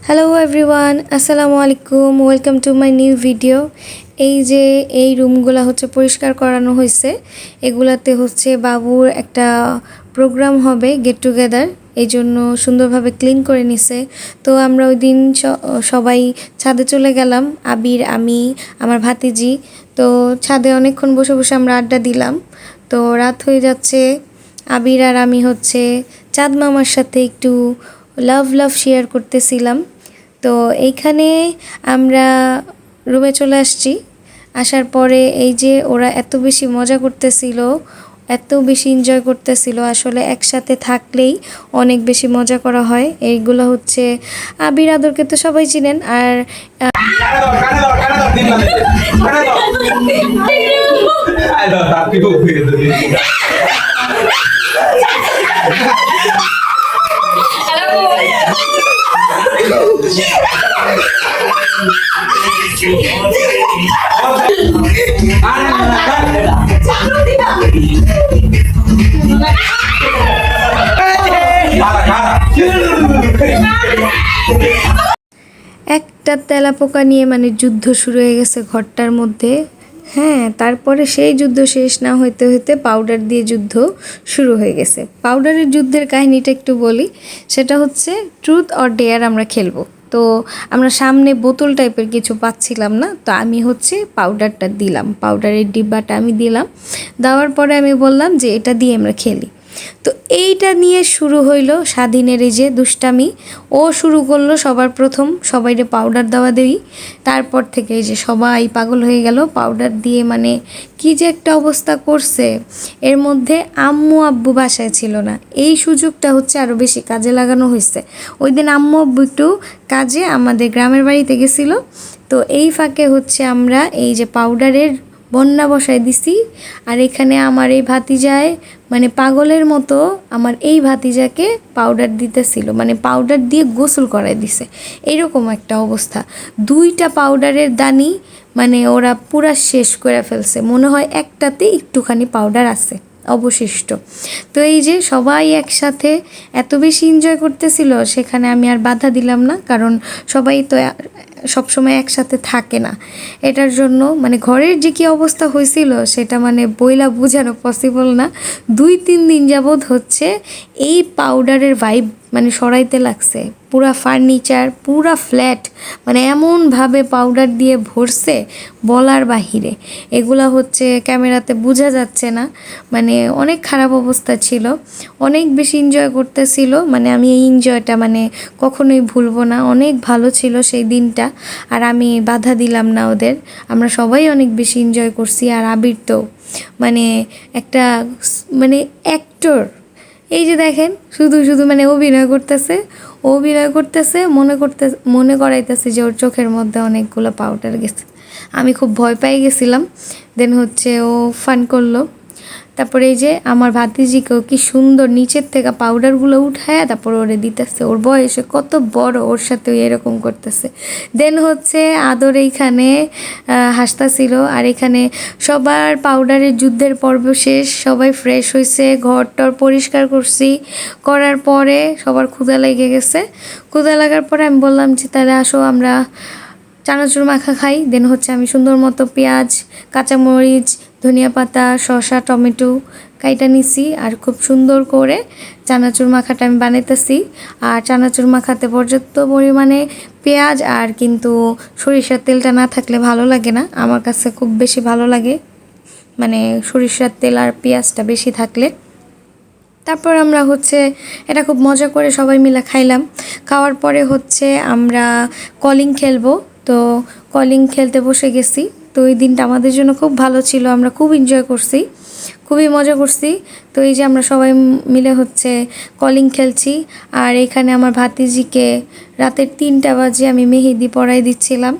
Hello everyone, আসসালামু আলাইকুম। Welcome to my new video. এই যে এই রুমগুলো হচ্ছে পরিষ্কার করানো হয়েছে। এগুলাতে হচ্ছে বাবুর একটা প্রোগ্রাম হবে, গেট টুগেদার, এই জন্য সুন্দরভাবে ক্লিন করে নিছে। তো আমরা ওই দিন সবাই ছাদে চলে গেলাম, আবির, আমি, আমার ভাতিজি। তো ছাদে অনেকক্ষণ বসে বসে আমরা আড্ডা দিলাম। তো রাত হয়ে যাচ্ছে, আবির আর আমি হচ্ছে চাঁদ মামার সাথে একটু লাভ শেয়ার করতেছিলাম। তো এইখানে আমরা রুমে চলে আসছি। আসার পরে এই যে ওরা এত বেশি মজা করতেছিল, এত বেশি এনজয় করতেছিল। আসলে একসাথে থাকলেই অনেক বেশি মজা করা হয়। এইগুলো হচ্ছে আবির আদরকে তো সবাই চিনেন। আর একটা তেলাপোকা নিয়ে মানে যুদ্ধ শুরু হয়ে গেছে ঘরটার মধ্যে। হ্যাঁ, তারপরে সেই যুদ্ধ শেষ না হইতে হইতে পাউডার দিয়ে যুদ্ধ শুরু হয়ে গেছে। পাউডারের যুদ্ধের কাহিনীটা একটু বলি। সেটা হচ্ছে ট্রুথ অর ডেয়ার আমরা খেলবো। তো আমরা সামনে বোতল টাইপের কিছু পাচ্ছিলাম না, তো আমি হচ্ছে পাউডারটা দিলাম, পাউডারের ডিব্বাটা আমি দিলাম। দেওয়ার পরে আমি বললাম যে এটা দিয়ে আমরা খেলি। তো এইটা নিয়ে শুরু হইলো স্বাধীনের এই যে দুষ্টামি। ও শুরু করলো সবার প্রথম, সবাইরে পাউডার দেওয়া দেই। তারপর থেকে এই যে সবাই পাগল হয়ে গেল পাউডার দিয়ে, মানে কি যে একটা অবস্থা করছে। এর মধ্যে আম্মু আব্বু বাসায় ছিল না, এই সুযোগটা হচ্ছে আরও বেশি কাজে লাগানো হয়েছে। ওই দিন আম্মু আব্বু একটু কাজে আমাদের গ্রামের বাড়িতে গেছিলো। তো এই ফাঁকে হচ্ছে আমরা এই যে পাউডারের বন্যা বসায় দিছি। আর এখানে আমার এই ভাতিজায় মানে পাগলের মতো আমার এই ভাতিজাকে পাউডার দিতেছিল, মানে পাউডার দিয়ে গোসল করাই দিছে। এরকম একটা অবস্থা। 2টা পাউডারের দানি মানে ওরা পুরা শেষ করে ফেলছে। মনে হয় একটাতে একটুখানি পাউডার আছে অবশিষ্ট। তো এই যে সবাই একসাথে এত বেশি এনজয় করতেছিল, সেখানে আমি আর বাধা দিলাম না, কারণ সবাই তো সবসময় একসাথে থাকে না। এটার জন্য মানে ঘরের যে কী অবস্থা হয়েছিল সেটা মানে বইলা বোঝানো পসিবল না। 2-3 দিন যাবৎ হচ্ছে এই পাউডারের ভাইব মানে সরাইতে লাগছে। পুরা ফার্নিচার, পুরা ফ্ল্যাট মানে এমনভাবে পাউডার দিয়ে ভরছে বলার বাহিরে। এগুলা হচ্ছে ক্যামেরাতে বোঝা যাচ্ছে না, মানে অনেক খারাপ অবস্থা ছিল। অনেক বেশি এনজয় করতেছিল, মানে আমি এই এনজয়টা মানে কখনোই ভুলবো না। অনেক ভালো ছিল সেই দিনটা। আর আমি বাধা দিলাম না ওদের, আমরা সবাই অনেক বেশি এনজয় করছি। আর আবির তো মানে একটা মানে অ্যাক্টর। এই যে দেখেন শুধু শুধু মানে অভিনয় করতেছে মনে করাইতেছে যে ওর চোখের মধ্যে অনেকগুলো পাউডার গেছে। আমি খুব ভয় পেয়ে গেছিলাম। দেন হচ্ছে ও ফান করলো। তারপরে এই যে আমার ভাতিজিকেও কি সুন্দর নিচের থেকে পাউডারগুলো উঠায় তারপর ওরে দিতেছে। ওর বয়সে কত বড়, ওর সাথে এরকম করতেছে। দেন হচ্ছে আদর এইখানে হাসতাছিল। আর এখানে সবার পাউডারের যুদ্ধের পর্ব শেষ, সবাই ফ্রেশ হয়েছে, ঘর টর পরিষ্কার করছি। করার পরে সবার ক্ষুধা লেগে গেছে। ক্ষুধা লাগার পরে আমি বললাম যে তাহলে আসো আমরা চানাচুর মাখা খাই। দেন হচ্ছে আমি সুন্দর মতো পেঁয়াজ, কাঁচামরিচ, ধনিয়া পাতা, শসা, টমেটো কাইটা নিছি। আর খুব সুন্দর করে চানাচুর মাখাটা আমি বানাইতেছি। আর চানাচুর মাখাতে পর্যাপ্ত পরিমাণে পেঁয়াজ আর কিন্তু সরিষার তেলটা না থাকলে ভালো লাগে না। আমার কাছে খুব বেশি ভালো লাগে মানে সরিষার তেল আর পেঁয়াজটা বেশি থাকলে। তারপর আমরা হচ্ছে এটা খুব মজা করে সবাই মিলে খাইলাম। খাওয়ার পরে হচ্ছে আমরা কলিং খেলবো। তো কলিং খেলতে বসে গেছি। তো এই দিনটা আমাদের জন্য খুব ভালো ছিল, আমরা খুব এনজয় করছি, খুবই মজা করছি। তো এই যে আমরা সবাই মিলে হচ্ছে কলিং খেলছি। আর এখানে আমার ভাতিজিকে রাতের 3টা বাজে আমি মেহেদি পরাই দিচ্ছিলাম।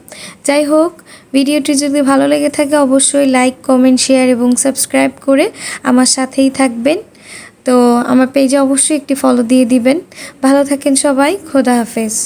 যাই হোক, ভিডিওটি যদি ভালো লেগে থাকে অবশ্যই লাইক, কমেন্ট, শেয়ার এবং সাবস্ক্রাইব করে আমার সাথেই থাকবেন। তো আমার পেজে অবশ্যই একটি ফলো দিয়ে দিবেন। ভালো থাকেন সবাই, খোদা হাফেজ।